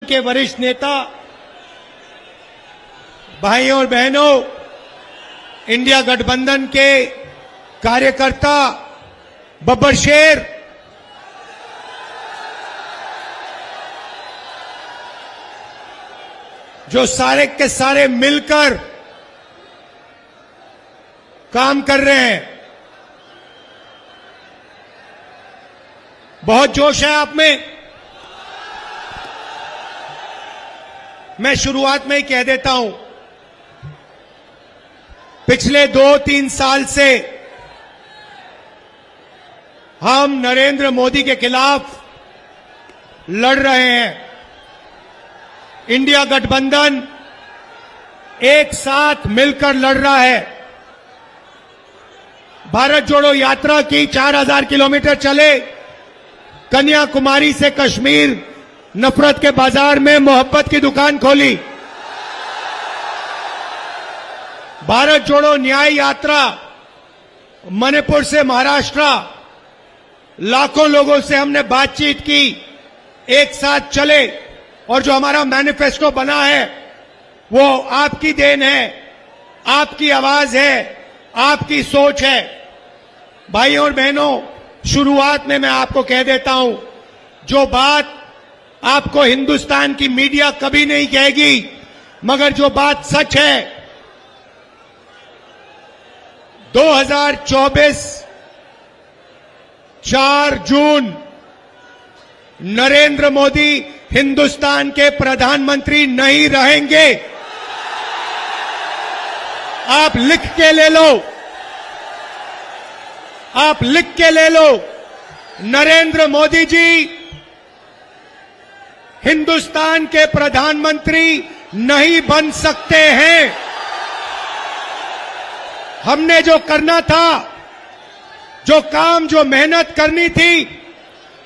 के वरिष्ठ नेता, भाइयों और बहनों, इंडिया गठबंधन के कार्यकर्ता, बब्बर शेर, जो सारे के सारे मिलकर काम कर रहे हैं। बहुत जोश है आप में। मैं शुरुआत में ही कह देता हूं, पिछले 2-3 साल से हम नरेंद्र मोदी के खिलाफ लड़ रहे हैं। इंडिया गठबंधन एक साथ मिलकर लड़ रहा है। भारत जोड़ो यात्रा की 4000 किलोमीटर चले, कन्याकुमारी से कश्मीर, नफरत के बाजार में मोहब्बत की दुकान खोली। भारत जोड़ो न्याय यात्रा, मणिपुर से महाराष्ट्र, लाखों लोगों से हमने बातचीत की, एक साथ चले, और जो हमारा मैनिफेस्टो बना है वो आपकी देन है, आपकी आवाज है, आपकी सोच है। भाइयों और बहनों, शुरुआत में मैं आपको कह देता हूं, जो बात आपको हिंदुस्तान की मीडिया कभी नहीं कहेगी, मगर जो बात सच है, 2024 4 जून नरेंद्र मोदी हिंदुस्तान के प्रधानमंत्री नहीं रहेंगे। आप लिख के ले लो, आप लिख के ले लो, नरेंद्र मोदी जी हिंदुस्तान के प्रधानमंत्री नहीं बन सकते हैं। हमने जो करना था, जो काम, जो मेहनत करनी थी,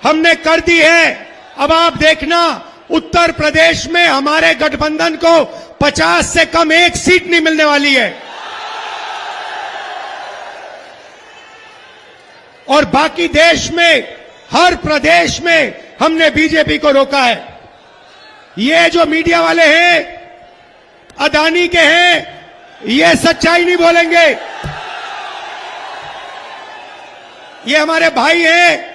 हमने कर दी है। अब आप देखना, उत्तर प्रदेश में हमारे गठबंधन को 50 से कम एक सीट नहीं मिलने वाली है, और बाकी देश में, हर प्रदेश में हमने बीजेपी को रोका है। ये जो मीडिया वाले हैं, अदानी के हैं, ये सच्चाई नहीं बोलेंगे। ये हमारे भाई हैं,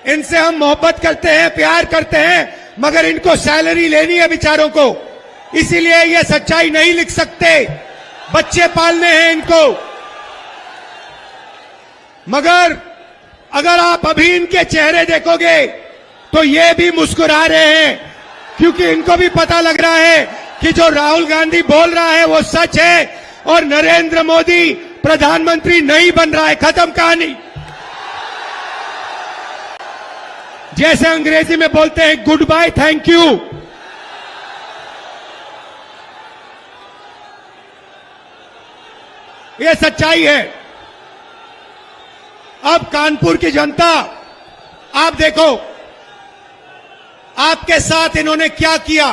इनसे हम मोहब्बत करते हैं, प्यार करते हैं, मगर इनको सैलरी लेनी है बेचारों को, इसीलिए ये सच्चाई नहीं लिख सकते। बच्चे पालने हैं इनको। मगर अगर आप अभी इनके चेहरे देखोगे तो ये भी मुस्कुरा रहे हैं, क्योंकि इनको भी पता लग रहा है कि जो राहुल गांधी बोल रहा है वो सच है, और नरेंद्र मोदी प्रधानमंत्री नहीं बन रहा है। खत्म कहानी। जैसे अंग्रेजी में बोलते हैं, गुड बाय, थैंक यू। ये सच्चाई है। अब कानपुर की जनता, आप देखो, आपके साथ इन्होंने क्या किया।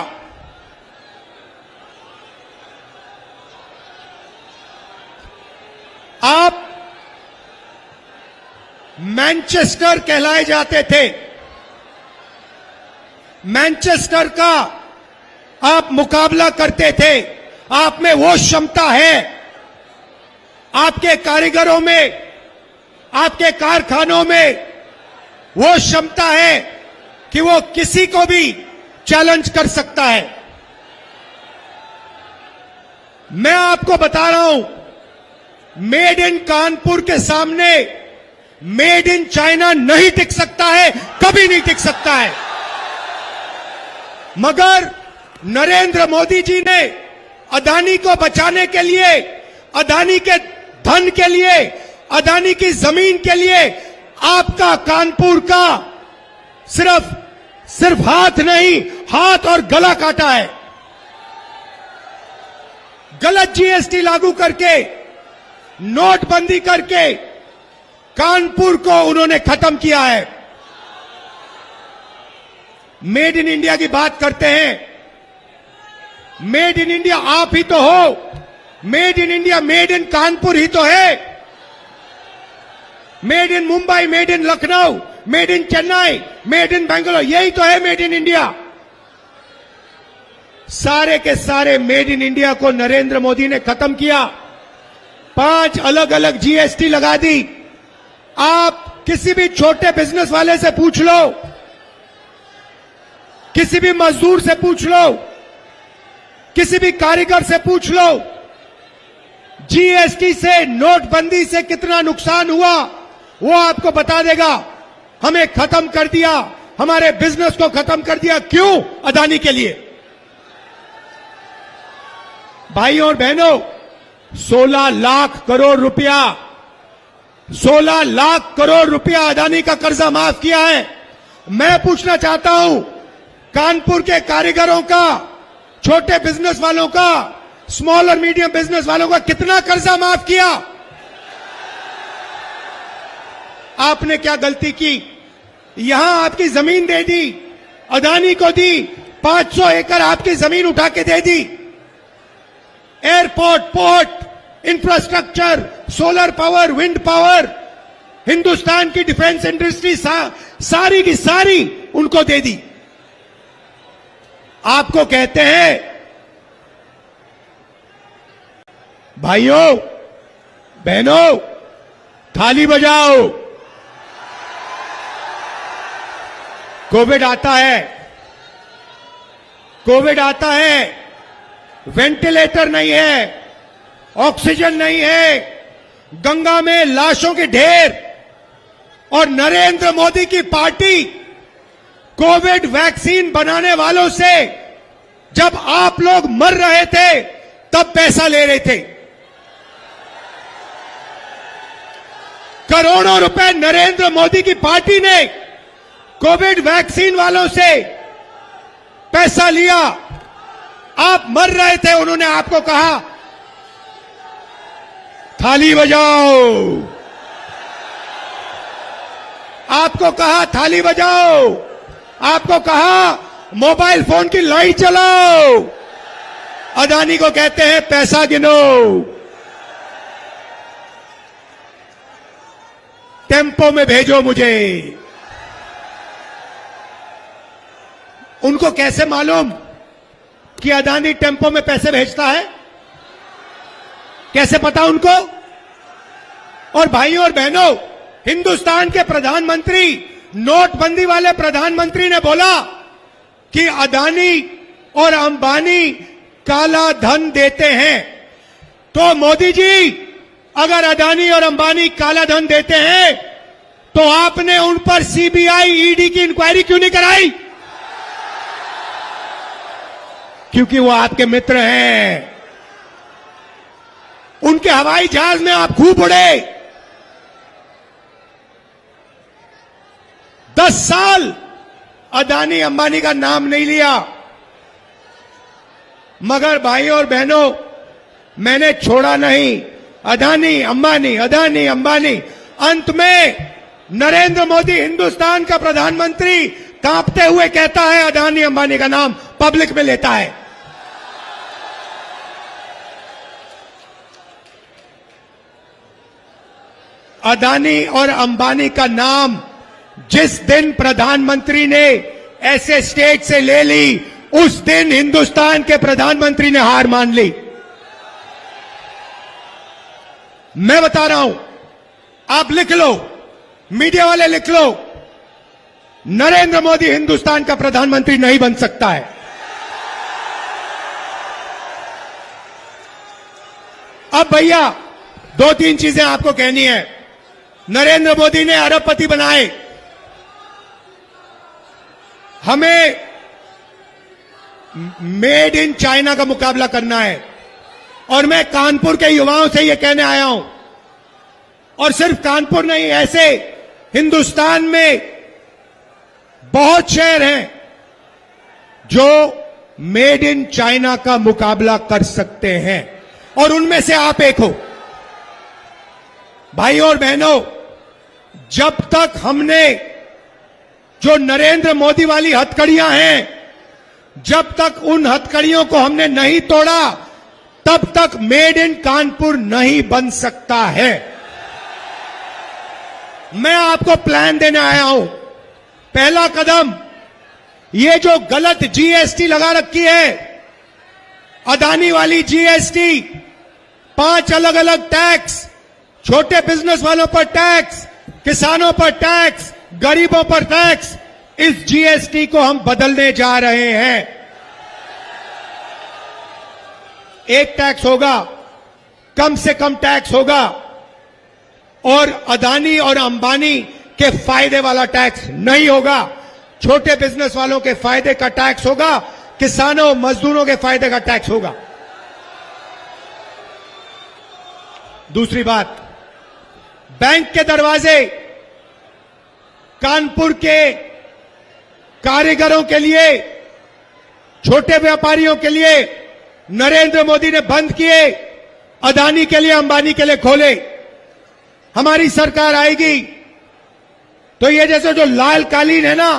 आप मैनचेस्टर कहलाए जाते थे। मैनचेस्टर का आप मुकाबला करते थे। आप में वो क्षमता है, आपके कारीगरों में, आपके कारखानों में वो क्षमता है कि वो किसी को भी चैलेंज कर सकता है। मैं आपको बता रहा हूं, मेड इन कानपुर के सामने मेड इन चाइना नहीं टिक सकता है, कभी नहीं टिक सकता है। मगर नरेंद्र मोदी जी ने अदानी को बचाने के लिए, अदानी के धन के लिए, अदानी की जमीन के लिए आपका कानपुर का सिर्फ हाथ नहीं, हाथ और गला काटा है। गलत जीएसटी लागू करके, नोटबंदी करके कानपुर को उन्होंने खत्म किया है। मेड इन इंडिया की बात करते हैं। मेड इन इंडिया आप ही तो हो। Made in India, made in Kanpur ही तो है। Made in Mumbai, made in Lucknow, made in Chennai, made in Bangalore, यही तो है मेड इन इंडिया। सारे के सारे मेड इन इंडिया को नरेंद्र मोदी ने खत्म किया। 5 अलग अलग जीएसटी लगा दी। आप किसी भी छोटे बिजनेस वाले से पूछ लो, किसी भी मजदूर से पूछ लो, किसी भी कारीगर से पूछ लो, जीएसटी से, नोटबंदी से कितना नुकसान हुआ वो आपको बता देगा। हमें खत्म कर दिया, हमारे बिजनेस को खत्म कर दिया। क्यों? अदानी के लिए। भाइयों और बहनों, 16 लाख करोड़ रुपया, 16 लाख करोड़ रुपया अदानी का कर्जा माफ किया है। मैं पूछना चाहता हूं, कानपुर के कारीगरों का, छोटे बिजनेस वालों का, स्मॉल और मीडियम बिजनेस वालों का कितना कर्जा माफ किया? आपने क्या गलती की? यहां आपकी जमीन दे दी, अदानी को दी, 500 एकड़ आपकी जमीन उठा के दे दी। Airport, port, infrastructure, solar power, wind power, Hindustan की डिफेंस इंडस्ट्री सारी की सारी उनको दे दी। आपको कहते हैं, भाइयों बहनों, थाली बजाओ। कोविड आता है, कोविड आता है, वेंटिलेटर नहीं है, ऑक्सीजन नहीं है, गंगा में लाशों के ढेर, और नरेंद्र मोदी की पार्टी कोविड वैक्सीन बनाने वालों से जब आप लोग मर रहे थे तब पैसा ले रहे थे। करोड़ों रुपए नरेंद्र मोदी की पार्टी ने कोविड वैक्सीन वालों से पैसा लिया। आप मर रहे थे, उन्होंने आपको कहा थाली बजाओ, आपको कहा थाली बजाओ, आपको कहा मोबाइल फोन की लाइट जलाओ। अदानी को कहते हैं पैसा गिनो, टेम्पो में भेजो मुझे। उनको कैसे मालूम कि अदानी टेम्पो में पैसे भेजता है? कैसे पता उनको? और भाइयों और बहनों, हिंदुस्तान के प्रधानमंत्री, नोटबंदी वाले प्रधानमंत्री ने बोला कि अदानी और अंबानी काला धन देते हैं। तो मोदी जी, अगर अदानी और अंबानी काला धन देते हैं तो आपने उन पर सीबीआई, ईडी की इंक्वायरी क्यों नहीं कराई? क्योंकि वो आपके मित्र हैं। उनके हवाई जहाज में आप खूब उड़े। 10 साल अदानी अंबानी का नाम नहीं लिया। मगर भाइयों और बहनों, मैंने छोड़ा नहीं। अदानी अंबानी, अदानी अंबानी। अंत में नरेंद्र मोदी, हिंदुस्तान का प्रधानमंत्री, कांपते हुए कहता है अदानी अंबानी का नाम पब्लिक में लेता है। अदानी और अंबानी का नाम जिस दिन प्रधानमंत्री ने ऐसे स्टेट से ले ली, उस दिन हिंदुस्तान के प्रधानमंत्री ने हार मान ली। मैं बता रहा हूं, आप लिख लो, मीडिया वाले लिख लो, नरेंद्र मोदी हिंदुस्तान का प्रधानमंत्री नहीं बन सकता है। अब भैया 2-3 चीजें आपको कहनी है। नरेंद्र मोदी ने अरबपति बनाए, हमें मेड इन चाइना का मुकाबला करना है। और मैं कानपुर के युवाओं से यह कहने आया हूं, और सिर्फ कानपुर नहीं, ऐसे हिंदुस्तान में बहुत शहर हैं जो मेड इन चाइना का मुकाबला कर सकते हैं, और उनमें से आप एक हो। भाइयों और बहनों, जब तक हमने जो नरेंद्र मोदी वाली हथकड़ियां हैं, जब तक उन हथकड़ियों को हमने नहीं तोड़ा, तब तक मेड इन कानपुर नहीं बन सकता है। मैं आपको प्लान देने आया हूं। पहला कदम, ये जो गलत जीएसटी लगा रखी है, अदानी वाली जीएसटी, 5 अलग अलग टैक्स, छोटे बिजनेस वालों पर टैक्स, किसानों पर टैक्स, गरीबों पर टैक्स, इस जीएसटी को हम बदलने जा रहे हैं। एक टैक्स होगा, कम से कम टैक्स होगा, और अदानी और अंबानी के फायदे वाला टैक्स नहीं होगा। छोटे बिजनेस वालों के फायदे का टैक्स होगा, किसानों मजदूरों के फायदे का टैक्स होगा। दूसरी बात, बैंक के दरवाजे कानपुर के कारीगरों के लिए, छोटे व्यापारियों के लिए नरेंद्र मोदी ने बंद किए, अदानी के लिए अंबानी के लिए खोले। हमारी सरकार आएगी तो ये जैसे जो लाल कालीन है ना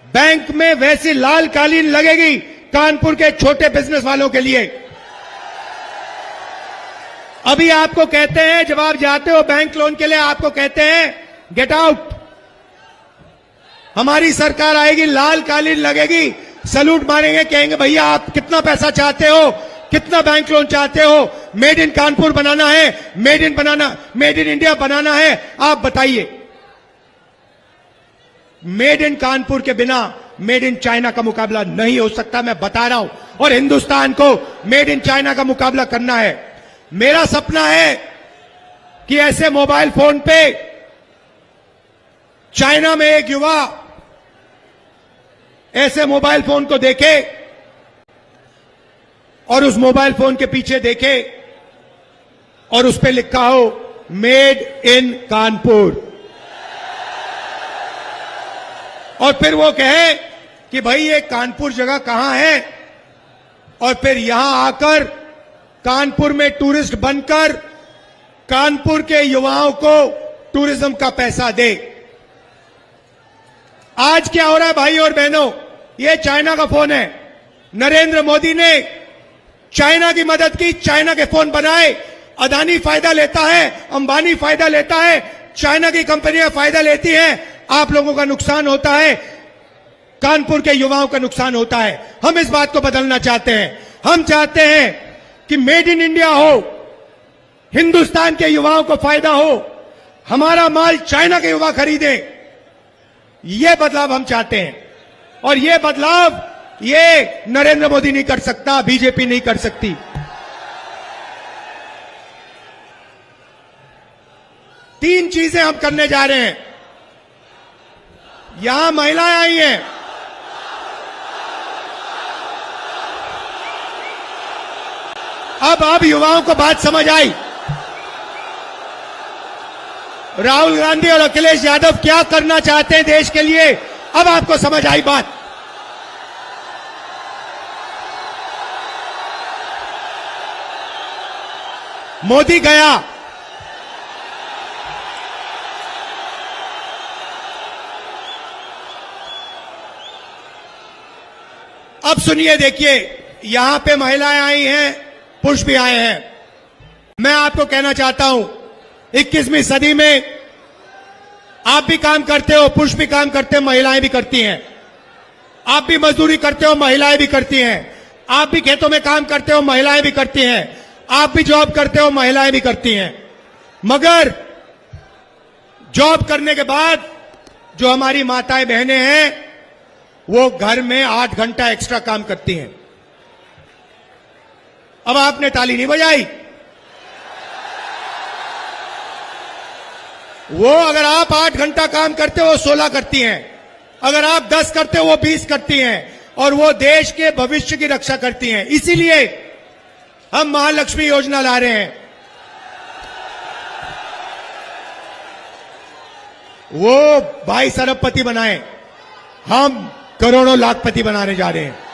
बैंक में, वैसी लाल कालीन लगेगी कानपुर के छोटे बिजनेस वालों के लिए। अभी आपको कहते हैं, जब आप जाते हो बैंक लोन के लिए, आपको कहते हैं गेट आउट। हमारी सरकार आएगी, लाल कालीन लगेगी, सैल्यूट मारेंगे, कहेंगे भैया आप कितना पैसा चाहते हो, कितना बैंक लोन चाहते हो, मेड इन कानपुर बनाना है, मेड इन इंडिया बनाना है, आप बताइए। मेड इन कानपुर के बिना मेड इन चाइना का मुकाबला नहीं हो सकता, मैं बता रहा हूं, और हिंदुस्तान को मेड इन चाइना का मुकाबला करना है। मेरा सपना है कि ऐसे मोबाइल फोन पे चाइना में एक युवा ऐसे मोबाइल फोन को देखे और उस मोबाइल फोन के पीछे देखे और उस पे लिखा हो मेड इन कानपुर, और फिर वो कहे कि भाई ये कानपुर जगह कहां है, और फिर यहां आकर कानपुर में टूरिस्ट बनकर कानपुर के युवाओं को टूरिज्म का पैसा दे। आज क्या हो रहा है भाई और बहनों, ये चाइना का फोन है। नरेंद्र मोदी ने चाइना की मदद की, चाइना के फोन बनाए, अदानी फायदा लेता है, अंबानी फायदा लेता है, चाइना की कंपनियां फायदा लेती हैं, आप लोगों का नुकसान होता है, कानपुर के युवाओं का नुकसान होता है। हम इस बात को बदलना चाहते हैं। हम चाहते हैं कि मेड इन इंडिया हो, हिंदुस्तान के युवाओं को फायदा हो, हमारा माल चाइना के युवा खरीदें। यह बदलाव हम चाहते हैं, और यह बदलाव ये नरेंद्र मोदी नहीं कर सकता, बीजेपी नहीं कर सकती। तीन चीजें हम करने जा रहे हैं। यहां महिलाएं आई हैं, अब युवाओं को बात समझ आई। राहुल गांधी और अखिलेश यादव क्या करना चाहते हैं देश के लिए, अब आपको समझ आई बात। मोदी गया, अब सुनिए, देखिए, यहां पे महिलाएं आई हैं, पुरुष भी आए हैं। मैं आपको कहना चाहता हूं, 21वीं सदी में आप भी काम करते हो, पुरुष भी काम करते हैं, महिलाएं भी करती हैं। आप भी मजदूरी करते हो, महिलाएं भी करती हैं। आप भी खेतों में काम करते हो, महिलाएं भी करती हैं। आप भी जॉब करते हो, महिलाएं भी करती हैं। मगर जॉब करने के बाद जो हमारी माताएं बहनें हैं, वो घर में 8 घंटा एक्स्ट्रा काम करती हैं। अब आपने ताली नहीं बजाई। वो अगर आप 8 घंटा काम करते हो, वो 16 करती हैं। अगर आप 10 करते हो, वो 20 करती हैं, और वो देश के भविष्य की रक्षा करती हैं। इसीलिए हम महालक्ष्मी योजना ला रहे हैं। वो 22 अरबपति बनाए, हम करोड़ों लाखपति बनाने जा रहे हैं।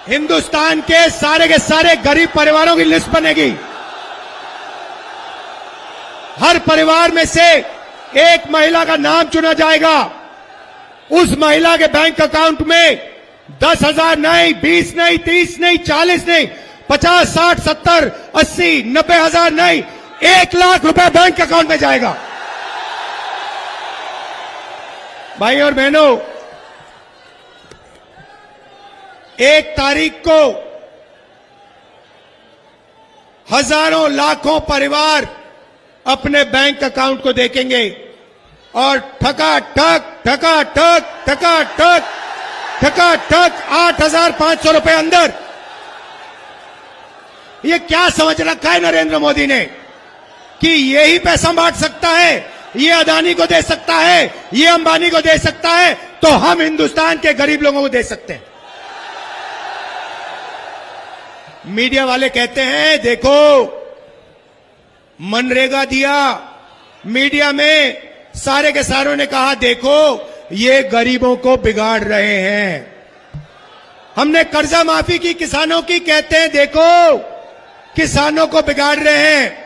हिंदुस्तान के सारे गरीब परिवारों की लिस्ट बनेगी। हर परिवार में से एक महिला का नाम चुना जाएगा। उस महिला के बैंक अकाउंट में 10,000 नहीं, 20 नहीं, 30 नहीं, 40 नहीं, 50, 60, 70, 80, 90,000 नहीं, 1 लाख रुपए बैंक अकाउंट में जाएगा। भाई और बहनों, 1 तारीख को हजारों लाखों परिवार अपने बैंक अकाउंट को देखेंगे और ठकाठक ठकाठक ठकाठक ठकाठक 8,500 रुपए अंदर। ये क्या समझ रखा है नरेंद्र मोदी ने कि यही पैसा बांट सकता है, ये अदानी को दे सकता है, ये अंबानी को दे सकता है, तो हम हिंदुस्तान के गरीब लोगों को दे सकते हैं। मीडिया वाले कहते हैं देखो मनरेगा दिया, मीडिया में सारे के सारों ने कहा देखो ये गरीबों को बिगाड़ रहे हैं। हमने कर्जा माफी की किसानों की, कहते हैं देखो किसानों को बिगाड़ रहे हैं।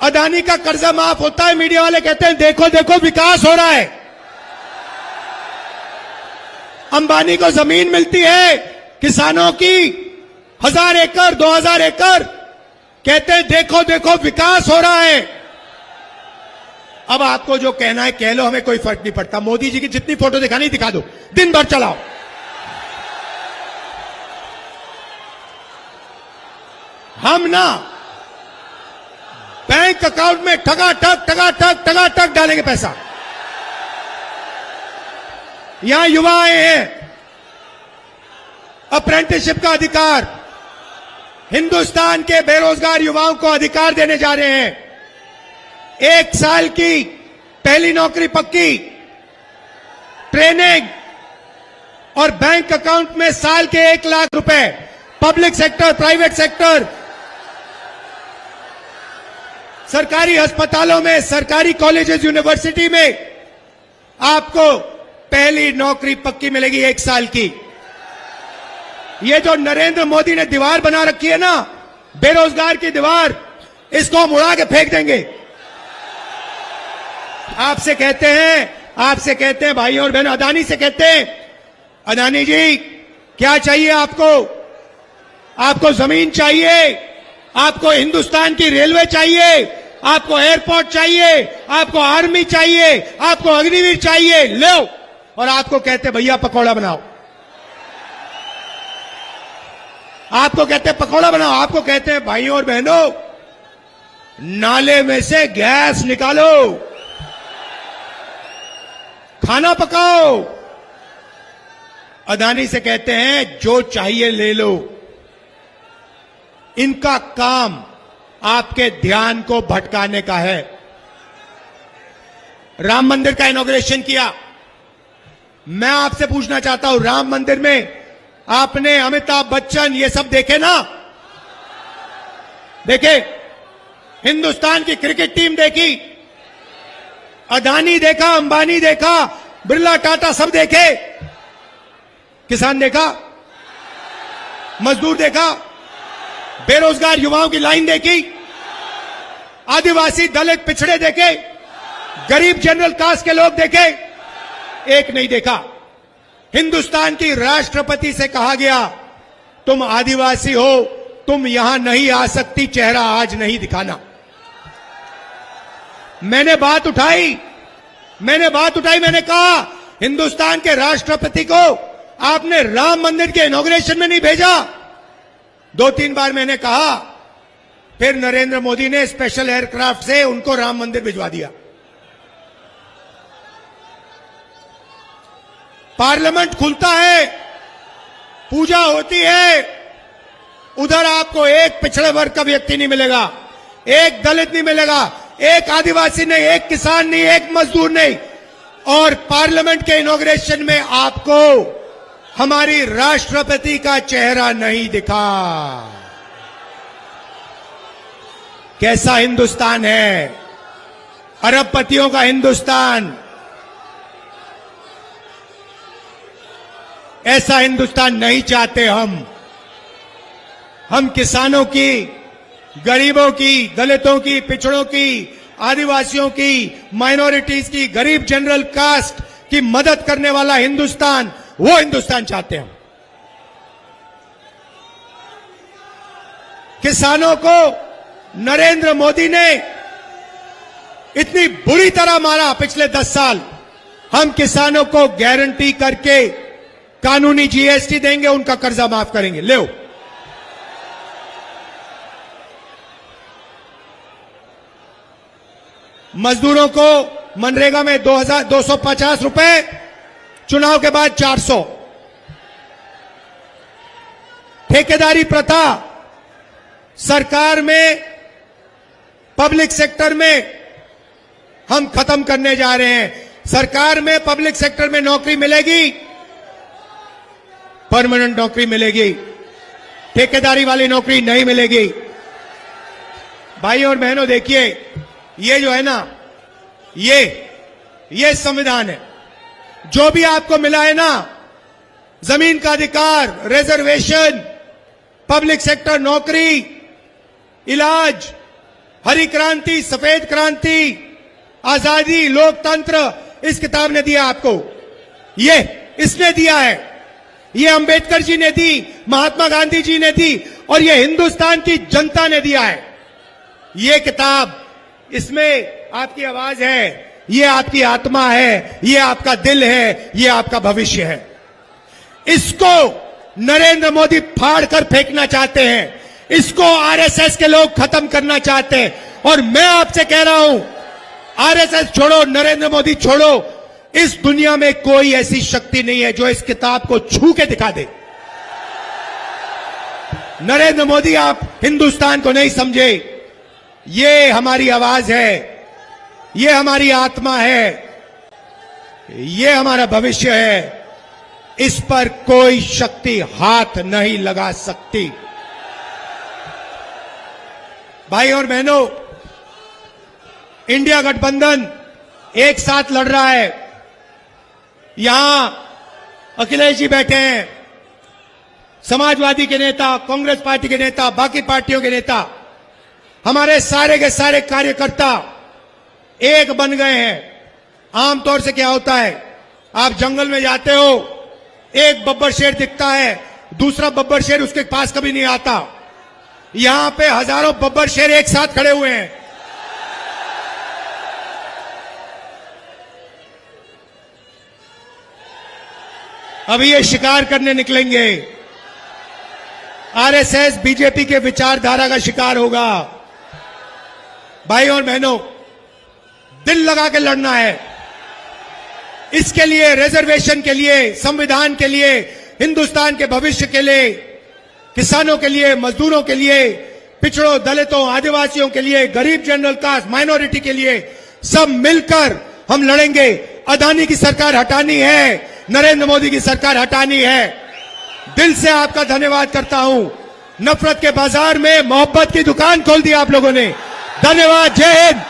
अदानी का कर्जा माफ होता है, मीडिया वाले कहते हैं देखो देखो विकास हो रहा है। अंबानी को जमीन मिलती है किसानों की 1000 एकड़ 2000 एकड़, कहते हैं देखो देखो विकास हो रहा है। अब आपको जो कहना है कह लो, हमें कोई फर्क नहीं पड़ता। मोदी जी की जितनी फोटो दिखानी दिखा दो, दिन भर चलाओ। हम ना बैंक अकाउंट में ठगाठक ठगाठक ठगाठक डालेंगे पैसा। यहां युवा आए हैं, अप्रेंटिसशिप का अधिकार, हिंदुस्तान के बेरोजगार युवाओं को अधिकार देने जा रहे हैं। 1 साल की पहली नौकरी पक्की, ट्रेनिंग और बैंक अकाउंट में साल के 1 लाख रुपए। पब्लिक सेक्टर, प्राइवेट सेक्टर, सरकारी अस्पतालों में, सरकारी कॉलेजेस, यूनिवर्सिटी में आपको पहली नौकरी पक्की मिलेगी 1 साल की। ये जो नरेंद्र मोदी ने दीवार बना रखी है ना, बेरोजगार की दीवार, इसको हम उड़ा के फेंक देंगे। आपसे कहते हैं भाइयों और बहनों, अदानी से कहते हैं अदानी जी क्या चाहिए आपको? आपको जमीन चाहिए, आपको हिंदुस्तान की रेलवे चाहिए, आपको एयरपोर्ट चाहिए, आपको आर्मी चाहिए, आपको अग्निवीर चाहिए, लो। और आपको कहते भैया पकौड़ा बनाओ, आपको कहते हैं पकौड़ा बनाओ, आपको कहते हैं भाइयों और बहनों नाले में से गैस निकालो, खाना पकाओ। अदानी से कहते हैं जो चाहिए ले लो। इनका काम आपके ध्यान को भटकाने का है। राम मंदिर का इनॉग्रेशन किया, मैं आपसे पूछना चाहता हूं, राम मंदिर में आपने अमिताभ बच्चन ये सब देखे ना? देखे? हिंदुस्तान की क्रिकेट टीम देखी, अदानी देखा, अंबानी देखा, बिरला, टाटा सब देखे। किसान देखा, मजदूर देखा, बेरोजगार युवाओं की लाइन देखी, आदिवासी, दलित, पिछड़े देखे, गरीब जनरल कास्ट के लोग देखे? एक नहीं देखा। हिंदुस्तान की राष्ट्रपति से कहा गया तुम आदिवासी हो, तुम यहां नहीं आ सकती, चेहरा आज नहीं दिखाना। मैंने बात उठाई, मैंने कहा हिंदुस्तान के राष्ट्रपति को आपने राम मंदिर के इनॉग्रेशन में नहीं भेजा। 2-3 बार मैंने कहा, फिर नरेंद्र मोदी ने स्पेशल एयरक्राफ्ट से उनको राम मंदिर भिजवा दिया। पार्लियामेंट खुलता है, पूजा होती है, उधर आपको एक पिछड़े वर्ग का व्यक्ति नहीं मिलेगा, एक दलित नहीं मिलेगा, एक आदिवासी नहीं, एक किसान नहीं, एक मजदूर नहीं। और पार्लियामेंट के इनॉग्रेशन में आपको हमारी राष्ट्रपति का चेहरा नहीं दिखा। कैसा हिंदुस्तान है? अरबपतियों का हिंदुस्तान। ऐसा हिंदुस्तान नहीं चाहते हम किसानों की, गरीबों की, दलितों की, पिछड़ों की, आदिवासियों की, माइनॉरिटीज की, गरीब जनरल कास्ट की मदद करने वाला हिंदुस्तान, वो हिंदुस्तान चाहते हैं। किसानों को नरेंद्र मोदी ने इतनी बुरी तरह मारा पिछले 10 साल, हम किसानों को गारंटी करके कानूनी जीएसटी देंगे, उनका कर्जा माफ करेंगे। ले मजदूरों को मनरेगा में 2,250 रुपए, चुनाव के बाद 400। ठेकेदारी प्रथा सरकार में, पब्लिक सेक्टर में हम खत्म करने जा रहे हैं। सरकार में, पब्लिक सेक्टर में नौकरी मिलेगी, परमानेंट नौकरी मिलेगी, ठेकेदारी वाली नौकरी नहीं मिलेगी। भाई और बहनों, देखिए, ये जो है ना, ये संविधान है। जो भी आपको मिला है ना, जमीन का अधिकार, रिजर्वेशन, पब्लिक सेक्टर नौकरी, इलाज, हरी क्रांति, सफेद क्रांति, आजादी, लोकतंत्र, इस किताब ने दिया आपको। ये इसने दिया है, ये अंबेडकर जी ने दी, महात्मा गांधी जी ने दी, और ये हिंदुस्तान की जनता ने दिया है। ये किताब, इसमें आपकी आवाज है, ये आपकी आत्मा है, ये आपका दिल है, ये आपका भविष्य है। इसको नरेंद्र मोदी फाड़ कर फेंकना चाहते हैं, इसको आरएसएस के लोग खत्म करना चाहते हैं। और मैं आपसे कह रहा हूं, आरएसएस छोड़ो, नरेंद्र मोदी छोड़ो, इस दुनिया में कोई ऐसी शक्ति नहीं है जो इस किताब को छू के दिखा दे। नरेंद्र मोदी, आप हिंदुस्तान को नहीं समझे। ये हमारी आवाज है, ये हमारी आत्मा है, ये हमारा भविष्य है। इस पर कोई शक्ति हाथ नहीं लगा सकती। भाई और बहनों, इंडिया गठबंधन एक साथ लड़ रहा है। यहां अखिलेश जी बैठे हैं, समाजवादी के नेता, कांग्रेस पार्टी के नेता, बाकी पार्टियों के नेता, हमारे सारे के सारे कार्यकर्ता एक बन गए हैं। आमतौर से क्या होता है, आप जंगल में जाते हो, एक बब्बर शेर दिखता है, दूसरा बब्बर शेर उसके पास कभी नहीं आता। यहां पे हजारों बब्बर शेर एक साथ खड़े हुए हैं। अभी ये शिकार करने निकलेंगे। आरएसएस, बीजेपी के विचारधारा का शिकार होगा। भाई और बहनों, दिल लगा के लड़ना है। इसके लिए, रिजर्वेशन के लिए, संविधान के लिए, हिंदुस्तान के भविष्य के लिए, किसानों के लिए, मजदूरों के लिए, पिछड़ों, दलितों, आदिवासियों के लिए, गरीब जनरल कास्ट, माइनॉरिटी के लिए, सब मिलकर हम लड़ेंगे। अदानी की सरकार हटानी है, नरेंद्र मोदी की सरकार हटानी है। दिल से आपका धन्यवाद करता हूं। नफरत के बाजार में मोहब्बत की दुकान खोल दी आप लोगों ने। धन्यवाद। जय हिंद।